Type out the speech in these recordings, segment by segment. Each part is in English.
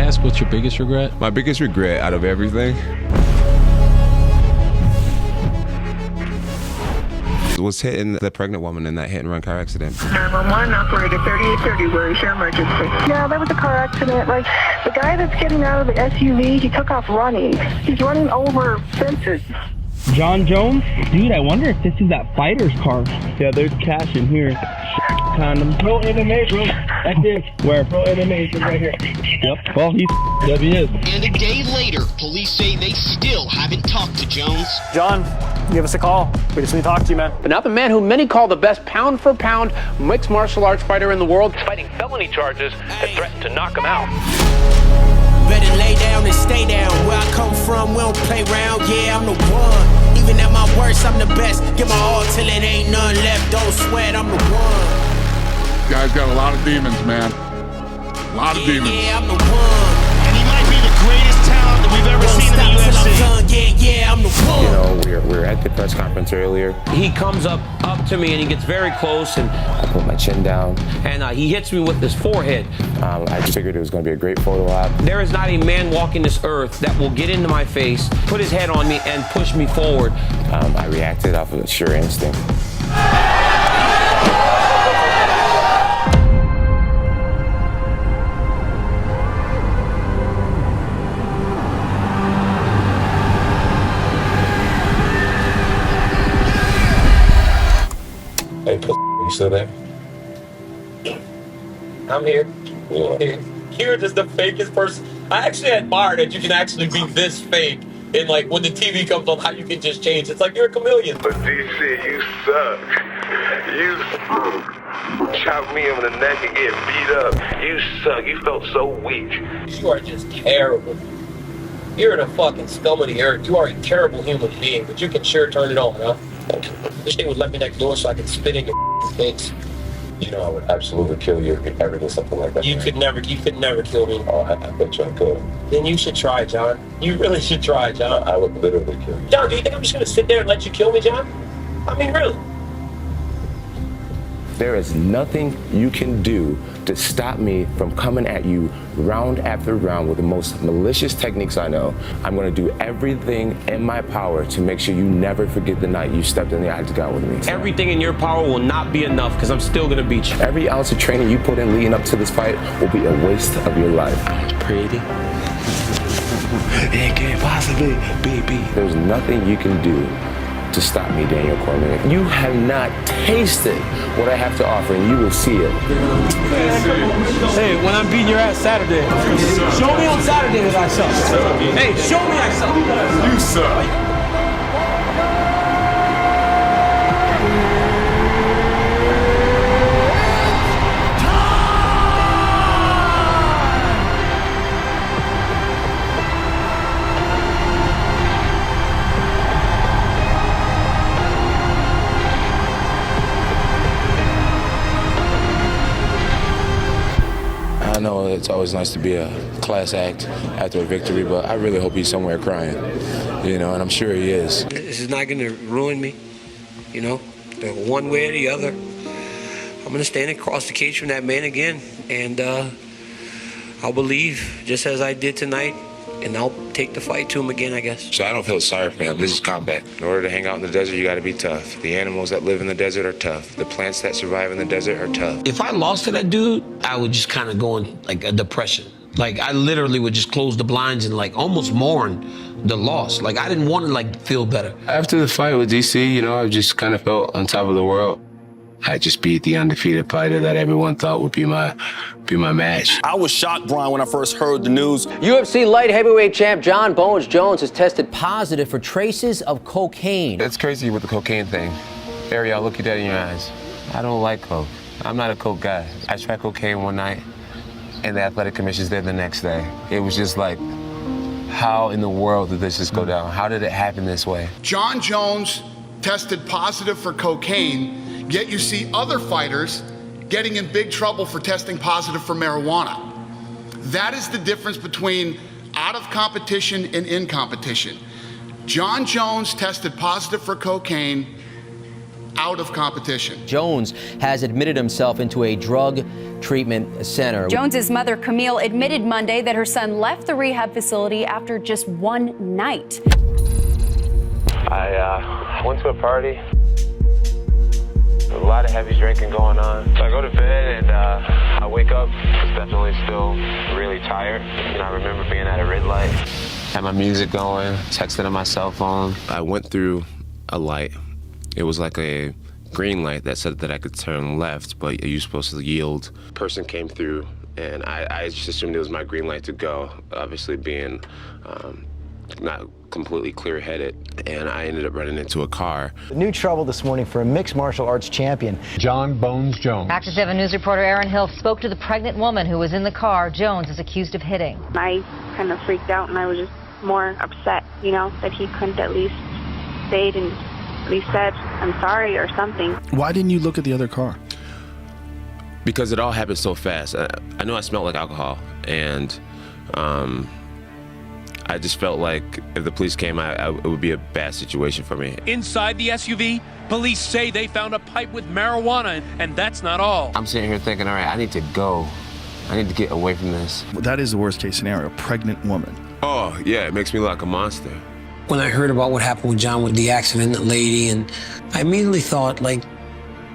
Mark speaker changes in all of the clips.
Speaker 1: ask what's your biggest regret?
Speaker 2: My biggest regret out of everything was hitting the pregnant woman in that hit-and-run car accident.
Speaker 3: 911 operator 3830, where is your emergency?
Speaker 4: Yeah, that was a car accident. Like, the guy that's getting out of the SUV, he took off running. He's running over fences.
Speaker 5: Jon Jones? Dude, I wonder if this is that fighter's car. Yeah, there's cash in here. Condom. Pro MMA, bro. That's it. Where? Pro MMA is right here. Yep. Well, he is.
Speaker 6: And a day later, police say they still haven't talked to Jones.
Speaker 7: John, give us a call. We just need to talk to you, man.
Speaker 8: But now the man who many call the best pound-for-pound mixed martial arts fighter in the world is fighting felony charges and threatened to knock him out.
Speaker 9: Better lay down and stay down. Where I come from, we don't play around. Yeah, I'm the one. Even at my worst, I'm the best. Give my all till it ain't none left. Don't sweat, I'm the one.
Speaker 10: Guy's got a lot of demons, man. A lot of demons.
Speaker 9: Yeah, I'm the one.
Speaker 6: And he might be the greatest talent that we've ever seen in the UFC.
Speaker 9: Yeah, I'm the one.
Speaker 11: You know, we were at the press conference earlier.
Speaker 12: He comes up to me and he gets very close, and
Speaker 11: I put my chin down.
Speaker 12: And he hits me with his forehead.
Speaker 11: I just figured it was going to be a great photo op.
Speaker 12: There is not a man walking this earth that will get into my face, put his head on me, and push me forward.
Speaker 11: I reacted off of a sure instinct.
Speaker 13: Hey, you still there?
Speaker 14: I'm here.
Speaker 13: Yeah.
Speaker 14: You're just the fakest person. I actually admire that you can actually be this fake. And like when the TV comes on, how you can just change. It's like you're a chameleon.
Speaker 15: But DC, you suck. You chop me on the neck and get beat up. You suck. You felt so weak.
Speaker 14: You are just terrible. You're the fucking scum of the earth. You are a terrible human being, but you can sure turn it on, huh? This thing would let me next door so I could spit in your face.
Speaker 13: You know I would absolutely kill you if you ever did something like that.
Speaker 14: You could never kill me.
Speaker 13: Oh, I bet you I could.
Speaker 14: Then you should try, John. You really should try, John.
Speaker 13: I would literally kill you.
Speaker 14: John, do you think I'm just gonna sit there and let you kill me, John? I mean, really?
Speaker 11: There is nothing you can do to stop me from coming at you round after round with the most malicious techniques I know. I'm going to do everything in my power to make sure you never forget the night you stepped in the octagon with me.
Speaker 12: Everything in your power will not be enough because I'm still going to beat you.
Speaker 11: Every ounce of training you put in leading up to this fight will be a waste of your life.
Speaker 12: I'm pretty. It can't possibly be.
Speaker 11: There's nothing you can do to stop me, Daniel Cormier. You have not tasted what I have to offer, and you will see it.
Speaker 5: Hey, when I'm beating your ass Saturday, show me on Saturday that I suck. Hey, show me I suck.
Speaker 10: You suck.
Speaker 16: I know it's always nice to be a class act after a victory, but I really hope he's somewhere crying, you know, and I'm sure he is.
Speaker 17: This is not going to ruin me, you know, one way or the other. I'm going to stand across the cage from that man again, and I'll believe just as I did tonight, and I'll take the fight to him again, I guess.
Speaker 16: So I don't feel sorry for him. This is combat. In order to hang out in the desert, you got to be tough. The animals that live in the desert are tough. The plants that survive in the desert are tough.
Speaker 12: If I lost to that dude, I would just kind of go in like a depression. Like I literally would just close the blinds and like almost mourn the loss. Like I didn't want to like feel better.
Speaker 16: After the fight with DC, you know, I just kind of felt on top of the world. I just beat the undefeated fighter that everyone thought would be my match.
Speaker 18: I was shocked, Brian, when I first heard the news.
Speaker 8: UFC light heavyweight champ Jon Jones has tested positive for traces of cocaine.
Speaker 2: It's crazy with the cocaine thing. Ariel, look you dead in your eyes. I don't like coke. I'm not a coke guy. I tried cocaine one night, and the athletic commission's there the next day. It was just like, how in the world did this just go down? How did it happen this way?
Speaker 10: Jon Jones tested positive for cocaine, yet you see other fighters getting in big trouble for testing positive for marijuana. That is the difference between out of competition and in competition. Jon Jones tested positive for cocaine, out of competition.
Speaker 1: Jones has admitted himself into a drug treatment center.
Speaker 19: Jones's mother, Camille, admitted Monday that her son left the rehab facility after just one night.
Speaker 2: I went to a party. A lot of heavy drinking going on. So I go to bed and I wake up. It's definitely still really tired. And I remember being at a red light, had my music going, texting on my cell phone.
Speaker 11: I went through a light. It was like a green light that said that I could turn left, but you're supposed to yield. Person came through, and I just assumed it was my green light to go, obviously being not completely clear-headed, and I ended up running into a car.
Speaker 20: New trouble this morning for a mixed martial arts champion,
Speaker 21: Jon Bones Jones.
Speaker 22: Action 7 News reporter Aaron Hill spoke to the pregnant woman who was in the car Jones is accused of hitting.
Speaker 4: I kind of freaked out, and I was just more upset, you know, that he couldn't at least stayed and at least said, I'm sorry or something.
Speaker 21: Why didn't you look at the other car?
Speaker 11: Because it all happened so fast. I know I smelled like alcohol, and I just felt like if the police came, it would be a bad situation for me.
Speaker 6: Inside the SUV, police say they found a pipe with marijuana, and that's not all.
Speaker 2: I'm sitting here thinking, all right, I need to go. I need to get away from this.
Speaker 21: That is the worst case scenario, a pregnant woman.
Speaker 11: Oh, yeah, it makes me look like a monster.
Speaker 12: When I heard about what happened with John with the accident, the lady, and I immediately thought, like,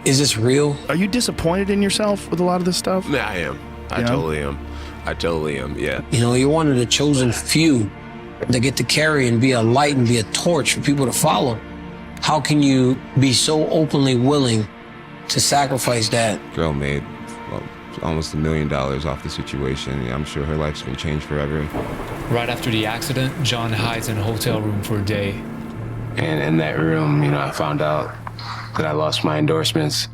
Speaker 12: is this real?
Speaker 21: Are you disappointed in yourself with a lot of this stuff?
Speaker 11: Yeah, I am. I totally am. I totally am, yeah.
Speaker 12: You know, you're one of the chosen few that get to carry and be a light and be a torch for people to follow. How can you be so openly willing to sacrifice that?
Speaker 11: Girl made almost $1 million off the situation. Yeah, I'm sure her life's been changed forever.
Speaker 23: Right after the accident, John hides in a hotel room for a day.
Speaker 2: And in that room, you know, I found out that I lost my endorsements.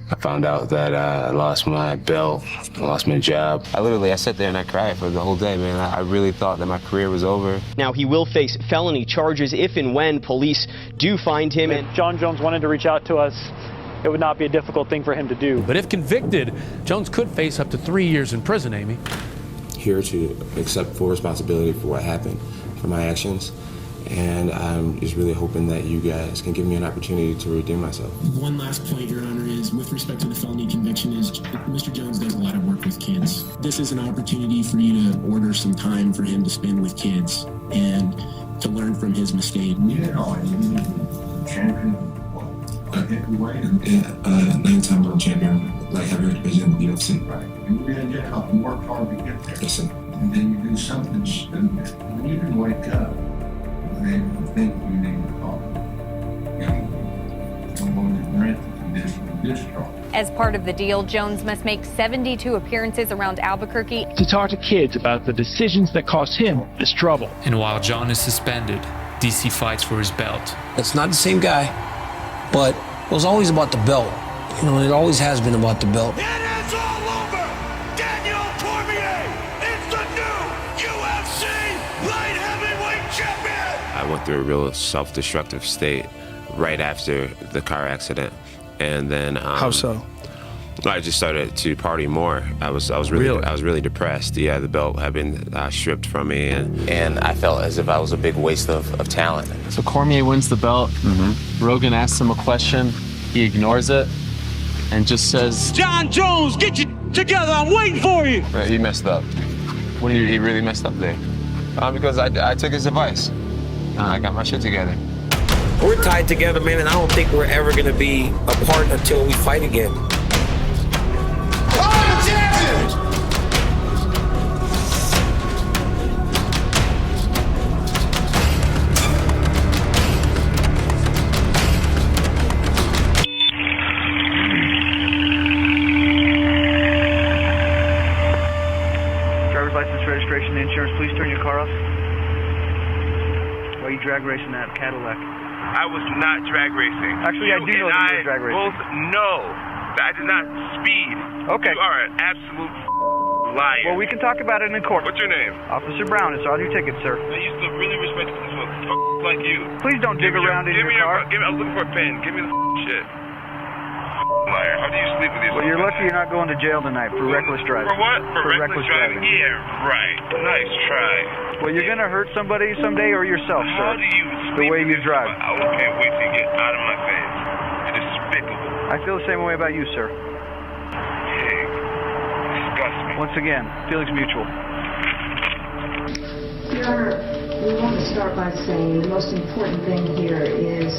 Speaker 2: I found out that I lost my belt, I lost my job. I sat there and I cried for the whole day, man. I really thought that my career was over.
Speaker 1: Now he will face felony charges if and when police do find him.
Speaker 7: If Jon Jones wanted to reach out to us, it would not be a difficult thing for him to do.
Speaker 6: But if convicted, Jones could face up to 3 years in prison, Amy.
Speaker 11: Here to accept full responsibility for what happened, for my actions. And I'm just really hoping that you guys can give me an opportunity to redeem myself.
Speaker 24: One last point, Your Honor, is with respect to the felony conviction is Mr. Jones does a lot of work with kids. This is an opportunity for you to order some time for him to spend with kids and to learn from his mistake.
Speaker 11: Nine-time world champion, light heavyweight division, UFC.
Speaker 25: Right. And you're going to get help. You work hard to get there.
Speaker 11: Yes, sir.
Speaker 25: And then you do something stupid. When you can wake up, and think you need to call. I'm going to grant the conditional discharge.
Speaker 19: As part of the deal, Jones must make 72 appearances around Albuquerque
Speaker 5: To talk to kids about the decisions that cost him this trouble.
Speaker 23: And while John is suspended, DC fights for his belt.
Speaker 12: It's not the same guy, but it was always about the belt. You know, it always has been about the belt.
Speaker 6: It is all over! Daniel Cormier is the new UFC light heavyweight champion!
Speaker 11: I went through a real self-destructive state right after the car accident, and then
Speaker 21: How so?
Speaker 11: I just started to party more. I was really depressed. Yeah, the belt had been stripped from me, and I felt as if I was a big waste of talent.
Speaker 5: So Cormier wins the belt. Rogan asks him a question. He ignores it and just says,
Speaker 6: Jon Jones, get you together, I'm waiting for you!
Speaker 2: He messed up. He really messed up there. Because I took his advice. I got my shit together.
Speaker 12: We're tied together, man, and I don't think we're ever going to be apart until we fight again.
Speaker 26: Driver's license, registration, insurance. Please turn your car off. Why are you drag racing that Cadillac?
Speaker 15: I was not drag racing.
Speaker 26: Actually, I do know that you were drag racing.
Speaker 15: Both know that I did not speed.
Speaker 26: Okay.
Speaker 15: You are an absolute liar.
Speaker 26: Well, we can talk about it in court.
Speaker 15: What's your name?
Speaker 26: Officer Brown. It's on your ticket, sir.
Speaker 15: I used to really respect this like you.
Speaker 26: Please don't dig around in your car.
Speaker 15: I was looking for a pen. Give me the shit. Liar. How do you sleep with these?
Speaker 26: Well, you're lucky you're not going to jail tonight for reckless driving.
Speaker 15: For what? For reckless driving? Yeah, right. Nice try.
Speaker 26: Well, you're going to hurt somebody someday or yourself, sir.
Speaker 15: How do you
Speaker 26: the way you drive.
Speaker 15: I can't wait to get out of my face. You just spit
Speaker 26: I feel the same way about you, sir.
Speaker 15: Disgust me.
Speaker 26: Once again, feelings mutual.
Speaker 3: Your Honor, we want to start by saying the most important thing here is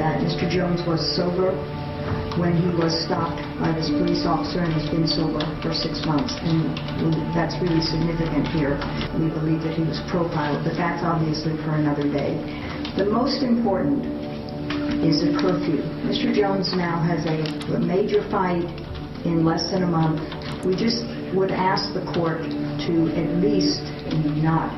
Speaker 3: that Mr. Jones was sober when he was stopped by this police officer and has been sober for 6 months. And that's really significant here. We believe that he was profiled, but that's obviously for another day. The most important is the curfew. Mr. Jones now has a major fight in less than a month. We just would ask the court to at least not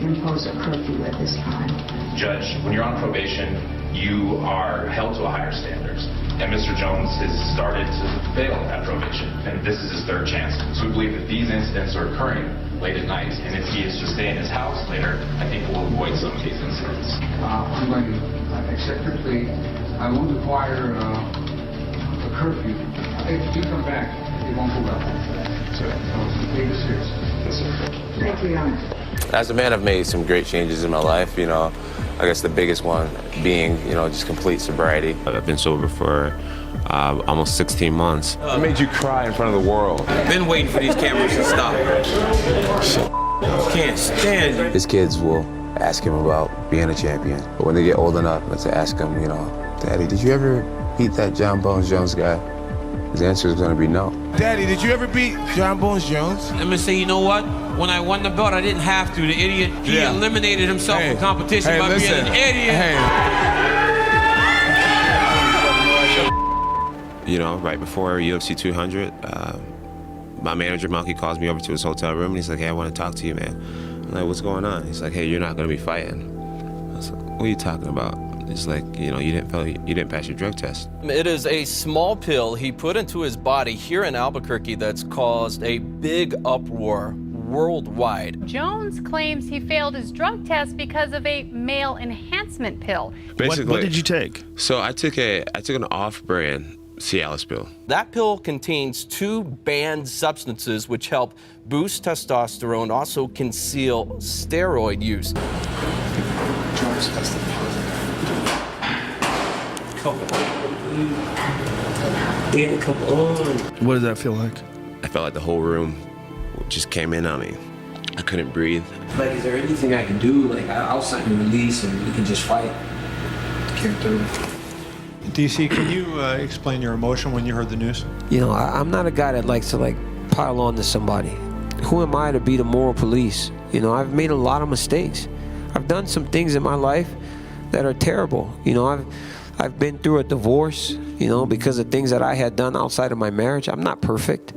Speaker 3: impose a curfew at this time.
Speaker 9: Judge, when you're on probation, you are held to a higher standards. And Mr. Jones has started to fail at probation, and this is his third chance. So we believe that these incidents are occurring late at night, and if he is to stay in his house later, I think we'll avoid some of these incidents.
Speaker 25: I'm going to accept your plea. I won't require a curfew. If you come back, it won't go well. So take this seriously.
Speaker 9: Yes, sir.
Speaker 3: Thank you, Your Honor.
Speaker 2: As a man, I've made some great changes in my life, you know. I guess the biggest one being, you know, just complete sobriety. I've been sober for almost 16 months.
Speaker 11: I made you cry in front of the world.
Speaker 12: Been waiting for these cameras to stop. Can't stand it.
Speaker 2: His kids will ask him about being a champion. But when they get old enough to ask him, you know, Daddy, did you ever beat that Jon Bones Jones guy? His answer is going to be no.
Speaker 11: Daddy, did you ever beat Jon Bones Jones?
Speaker 12: I'm gonna say, you know what? When I won the belt, I didn't have to. The idiot, he eliminated himself from competition by being an idiot.
Speaker 2: You know, right before UFC 200, my manager, Malky, calls me over to his hotel room, and he's like, hey, I want to talk to you, man. I'm like, what's going on? He's like, hey, you're not going to be fighting. I was like, what are you talking about? It's like, you know, you didn't pass your drug test.
Speaker 13: It is a small pill he put into his body here in Albuquerque that's caused a big uproar worldwide.
Speaker 14: Jones claims he failed his drug test because of a male enhancement pill.
Speaker 21: Basically, what did you take?
Speaker 2: So I took an off-brand Cialis pill.
Speaker 13: That pill contains 2 banned substances which help boost testosterone, also conceal steroid use.
Speaker 25: Jones tested positive.
Speaker 12: Come on.
Speaker 21: What did that feel like?
Speaker 2: I felt like the whole room just came in on me. I couldn't breathe.
Speaker 12: Like, is there anything I can do? Like, I'll sign a release and we can just fight. Carry through.
Speaker 16: DC, can you explain your emotion when you heard the news?
Speaker 12: You know, I'm not a guy that likes to, like, pile on to somebody. Who am I to be the moral police? You know, I've made a lot of mistakes. I've done some things in my life that are terrible. You know, I've been through a divorce, you know, because of things that I had done outside of my marriage. I'm not perfect.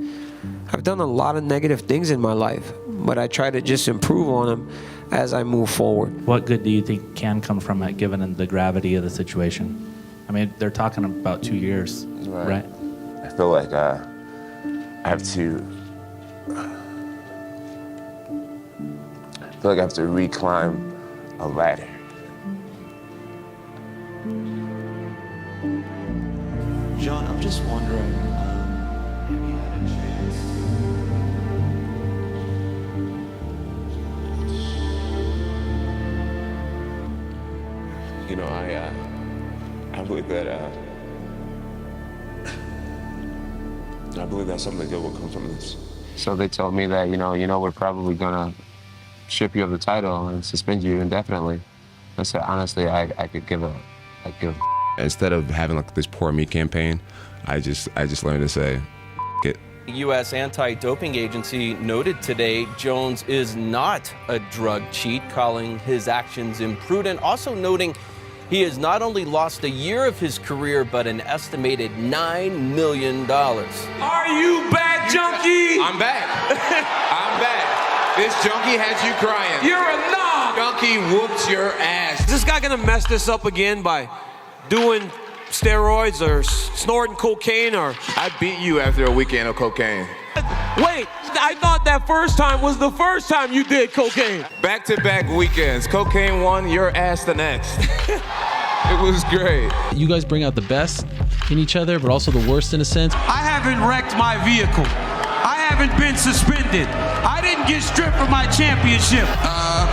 Speaker 12: I've done a lot of negative things in my life, but I try to just improve on them as I move forward.
Speaker 17: What good do you think can come from it, given the gravity of the situation? I mean, they're talking about 2 years, right?
Speaker 2: I feel like I have to reclimb a ladder.
Speaker 17: Jon, I'm just wondering, have you had a chance?
Speaker 2: You know, I believe that something good will come from this. So they told me that, you know, we're probably gonna strip you of the title and suspend you indefinitely. I said, honestly, I could give a. Instead of having like this poor me campaign, I just learned to say, it.
Speaker 13: The U.S. anti-doping agency noted today Jones is not a drug cheat, calling his actions imprudent, also noting he has not only lost a year of his career, but an estimated $9 million.
Speaker 2: Are you back, junkie? I'm back. I'm back. This junkie has you crying.
Speaker 12: You're a knob.
Speaker 2: Junkie whoops your ass.
Speaker 12: Is this guy gonna mess this up again by doing steroids or snorting cocaine or?
Speaker 2: I beat you after a weekend of cocaine.
Speaker 12: Wait, I thought that first time was the first time you did cocaine.
Speaker 2: Back-to-back weekends. Cocaine one, your ass the next. It was great.
Speaker 17: You guys bring out the best in each other, but also the worst in a sense.
Speaker 27: I haven't wrecked my vehicle. I haven't been suspended. I didn't get stripped from my championship.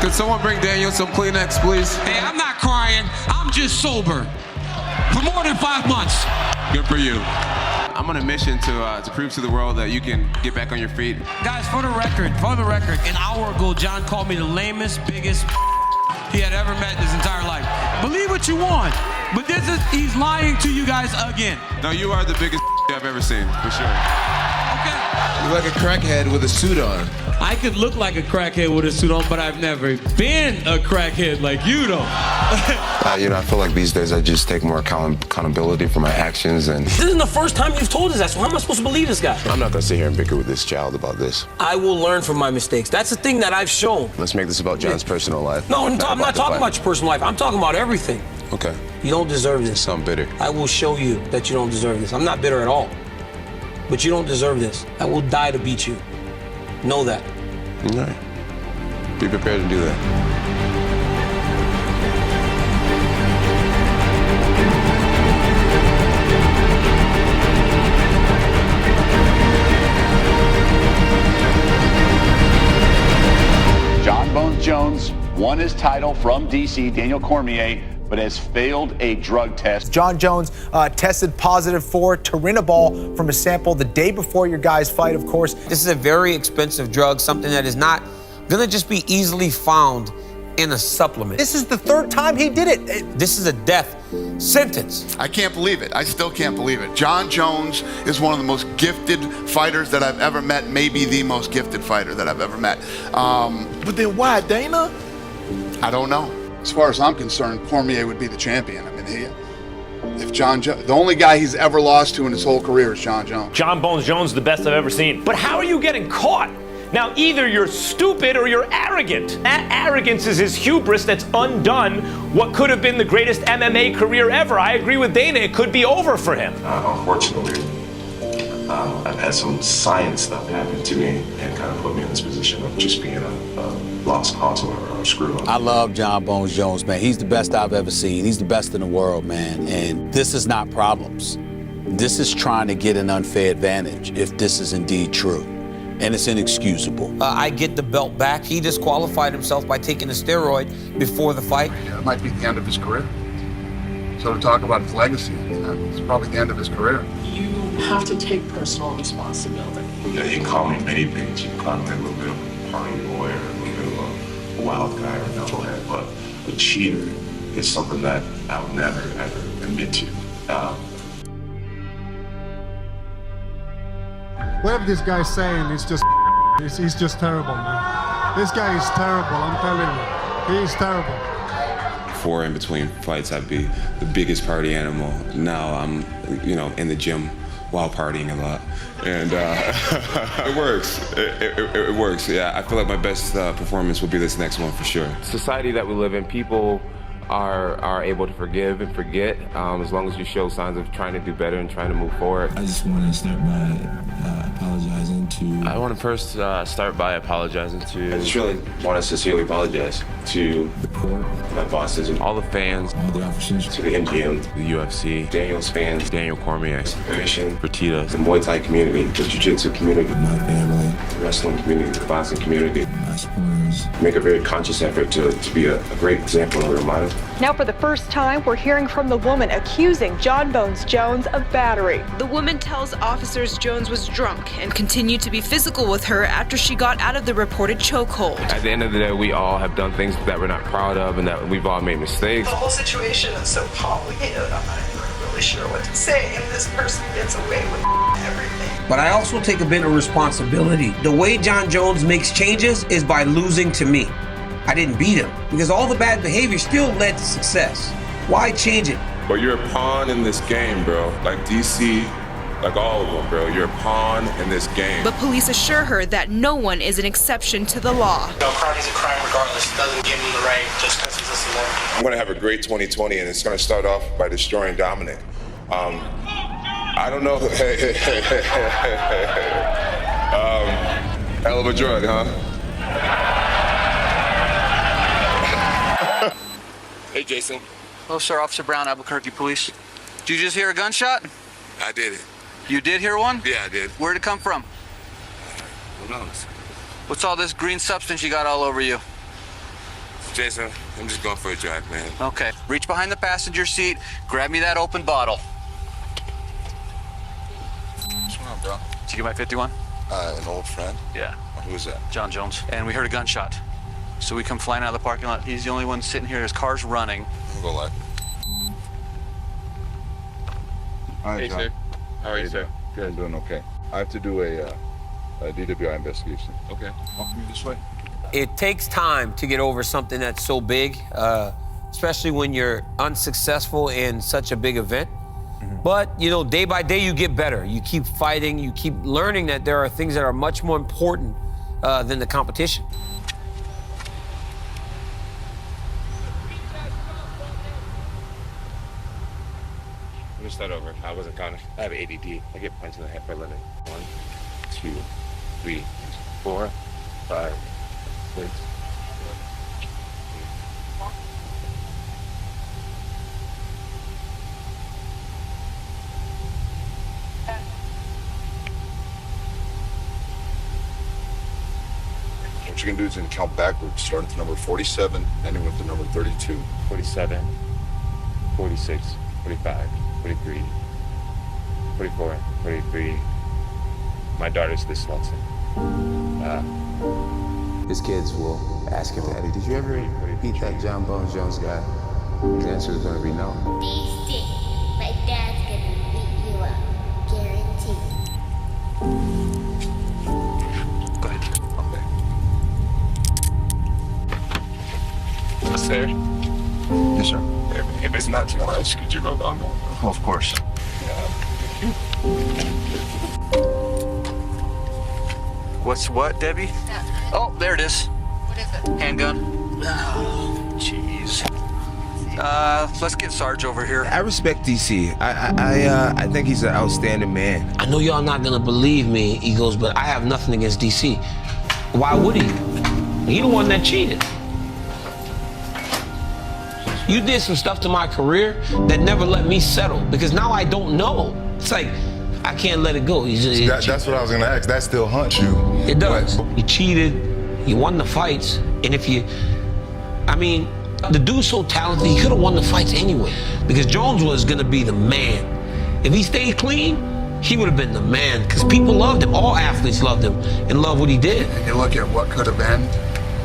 Speaker 2: Could someone bring Daniel some Kleenex, please?
Speaker 27: Hey, I'm not crying. I'm just sober. For more than 5 months.
Speaker 2: Good for you. I'm on a mission to prove to the world that you can get back on your feet.
Speaker 1: Guys, for the record, an hour ago, Jon called me the lamest, biggest he had ever met in his entire life. Believe what you want, but he's lying to you guys again.
Speaker 2: No, you are the biggest I've ever seen, for sure.
Speaker 1: Okay.
Speaker 2: You're like a crackhead with a suit on.
Speaker 1: I could look like a crackhead with a suit on, but I've never been a crackhead like you, though.
Speaker 11: I feel like these days I just take more accountability for my actions and...
Speaker 1: This isn't the first time you've told us that, so how am I supposed to believe this guy?
Speaker 11: I'm not gonna sit here and bicker with this child about this.
Speaker 1: I will learn from my mistakes. That's the thing that I've shown.
Speaker 11: Let's make this about Jon's personal life.
Speaker 1: No, I'm not talking about your personal life. I'm talking about everything.
Speaker 11: Okay.
Speaker 1: You don't deserve this.
Speaker 11: I'm bitter.
Speaker 1: I will show you that you don't deserve this. I'm not bitter at all. But you don't deserve this. I will die to beat you. Know that.
Speaker 11: All right. Be prepared to do that.
Speaker 4: Jon Bones Jones won his title from DC, Daniel Cormier, but has failed a drug test.
Speaker 8: Jon Jones tested positive for turinabol from a sample the day before your guys' fight, of course.
Speaker 12: This is a very expensive drug, something that is not gonna just be easily found in a supplement.
Speaker 8: This is the third time he did it.
Speaker 12: This is a death sentence.
Speaker 10: I can't believe it. I still can't believe it. Jon Jones is one of the most gifted fighters that I've ever met, maybe the most gifted fighter that I've ever met.
Speaker 21: But then why, Dana?
Speaker 10: I don't know. As far as I'm concerned, Cormier would be the champion. I mean, the only guy he's ever lost to in his whole career is Jon Jones.
Speaker 18: Jon Bones Jones, the best I've ever seen. But how are you getting caught? Now, either you're stupid or you're arrogant. That arrogance is his hubris that's undone what could have been the greatest MMA career ever. I agree with Dana, it could be over for him.
Speaker 11: Unfortunately, I've had some science stuff happen to me and kind of put me in this position of just being a lost cause or a screw up.
Speaker 20: I love Jon Bones Jones, man. He's the best I've ever seen. He's the best in the world, man. And this is not problems. This is trying to get an unfair advantage, if this is indeed true. And it's inexcusable.
Speaker 12: I get the belt back. He disqualified himself by taking a steroid before the fight.
Speaker 10: It might be the end of his career. So to talk about his legacy, it's probably the end of his career.
Speaker 22: You have to take personal responsibility.
Speaker 11: Yeah, you can call me many things. You can call me a little bit of a party boy or a little bit of a wild guy or a knucklehead, but a cheater is something that I'll never, ever admit to.
Speaker 28: Whatever this guy's saying is just he's just terrible, man. This guy is terrible, I'm telling you. He is terrible.
Speaker 2: Before, in between fights, I'd be the biggest party animal. Now I'm, in the gym while partying a lot. And it works. It works. Yeah, I feel like my best performance will be this next one for sure. Society that we live in, people are able to forgive and forget as long as you show signs of trying to do better and trying to move forward.
Speaker 24: I just want to start by apologizing to...
Speaker 2: I want to first start by apologizing to...
Speaker 11: I just really want to sincerely apologize to the court, my bosses, and
Speaker 2: all the fans,
Speaker 24: all the officers,
Speaker 11: to the MGM,
Speaker 2: the UFC,
Speaker 11: Daniel's fans,
Speaker 2: Daniel Cormier,
Speaker 11: Commission,
Speaker 2: Fertitta,
Speaker 11: the Muay Thai community, the Jiu-Jitsu community,
Speaker 24: my family,
Speaker 11: the wrestling community, the boxing community.
Speaker 24: my supporters.
Speaker 11: Make a very conscious effort to be a great example and a reminder.
Speaker 29: Now, for the first time, we're hearing from the woman accusing Jon Bones Jones of battery.
Speaker 30: The woman tells officers Jones was drunk and continued to be physical with her after she got out of the reported chokehold.
Speaker 2: At the end of the day, we all have done things that we're not proud of and that we've all made mistakes.
Speaker 29: The whole situation is so complicated, I'm not even really sure what to say, and this person gets away with everything.
Speaker 12: But I also take a bit of responsibility. The way Jon Jones makes changes is by losing to me. I didn't beat him because all the bad behavior still led to success. Why change it?
Speaker 2: But you're a pawn in this game, bro. Like DC, like all of them, bro. You're a pawn in this game.
Speaker 30: But police assure her that no one is an exception to the law.
Speaker 29: No, crime is a crime regardless. It doesn't give him the right just because he's a celebrity.
Speaker 11: I'm going to have a great 2020, and it's going to start off by destroying Dominic. I don't know. Hell of a drug, huh?
Speaker 31: Hey, Jason.
Speaker 29: Hello, sir. Officer Brown, Albuquerque Police. Did you just hear a gunshot?
Speaker 31: I did it.
Speaker 29: You did hear one?
Speaker 31: Yeah, I did.
Speaker 29: Where'd it come from?
Speaker 31: Who knows?
Speaker 29: What's all this green substance you got all over you?
Speaker 31: Jason, I'm just going for a drive, man.
Speaker 29: Okay. Reach behind the passenger seat, grab me that open bottle.
Speaker 3: bro? Did you get my 51?
Speaker 5: An old friend?
Speaker 3: Yeah.
Speaker 5: Who was that?
Speaker 3: Jon Jones. And we heard a gunshot. So we come flying out of the parking lot. He's the only one sitting here. His car's running.
Speaker 5: I'm gonna go left.
Speaker 3: Hi, John.
Speaker 5: How are you, sir? Good. I'm doing okay. I have to do a DWI investigation.
Speaker 3: Okay.
Speaker 5: Walk me this way.
Speaker 6: It takes time to get over something that's so big, especially when you're unsuccessful in such a big event. But, you know, day by day you get better. You keep fighting, you keep learning that there are things that are much more important than the competition.
Speaker 11: Let me start over. I wasn't counting. I have ADD. I get punched in the head for a living. 1, 2, 3, 4, 5, 6.
Speaker 5: What you're gonna do is you're gonna count backwards, starting with number 47, ending with the number 32.
Speaker 11: 47, 46, 45, 43, 44, 43. My daughter's dyslexic.
Speaker 2: His kids will ask him, Daddy, did you ever beat that Jon Jones guy? His answer is going to be no.
Speaker 7: DC, my dad's gonna beat you up, guaranteed.
Speaker 5: Go ahead. Okay.
Speaker 11: Sir?
Speaker 5: Yes, sir.
Speaker 11: If it's not too much, could you go down there?
Speaker 5: Oh, of course.
Speaker 3: What's what, Debbie? Oh, there it is.
Speaker 7: What is it?
Speaker 3: Handgun. Oh, jeez. Let's get Sarge over here.
Speaker 2: I respect DC. I think he's an outstanding man.
Speaker 6: I know y'all not gonna believe me, Eagles, but I have nothing against DC. Why would he? He the one that cheated. You did some stuff to my career that never let me settle because now I don't know. It's like, I can't let it go.
Speaker 5: That's what I was gonna ask. That still haunts you.
Speaker 6: It does. You cheated, you won the fights, and the dude's so talented, he could have won the fights anyway because Jones was gonna be the man. If he stayed clean, he would have been the man because people loved him. All athletes loved him and loved what he did.
Speaker 10: And you look at what could have been,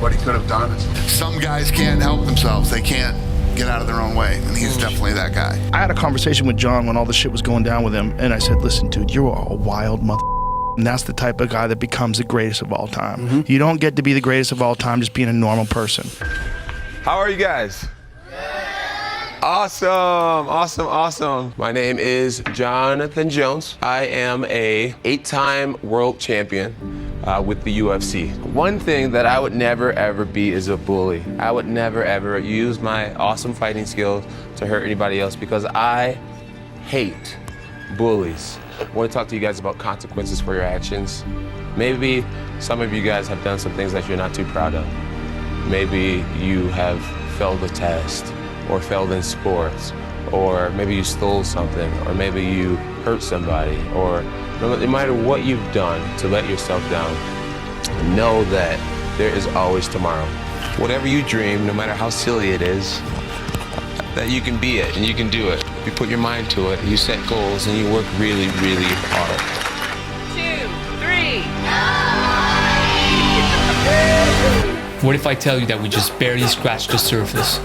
Speaker 10: what he could have done. Some guys can't help themselves. They can't get out of their own way, and he's definitely that guy.
Speaker 9: I had a conversation with Jon when all the shit was going down with him, and I said, listen, dude, you're a wild mother. And that's the type of guy that becomes the greatest of all time. You don't get to be the greatest of all time just being a normal person.
Speaker 2: How are you guys? Awesome. My name is Jonathan Jones. I am a 8-time world champion with the UFC. One thing that I would never ever be is a bully. I would never ever use my awesome fighting skills to hurt anybody else because I hate bullies. I want to talk to you guys about consequences for your actions. Maybe some of you guys have done some things that you're not too proud of. Maybe you have failed a test or failed in sports, or maybe you stole something, or maybe you hurt somebody, or no matter what you've done to let yourself down, know that there is always tomorrow. Whatever you dream, no matter how silly it is, that you can be it and you can do it. You put your mind to it, you set goals, and you work really, really hard.
Speaker 7: 2, 3.
Speaker 14: What if I tell you that we just barely scratched the surface?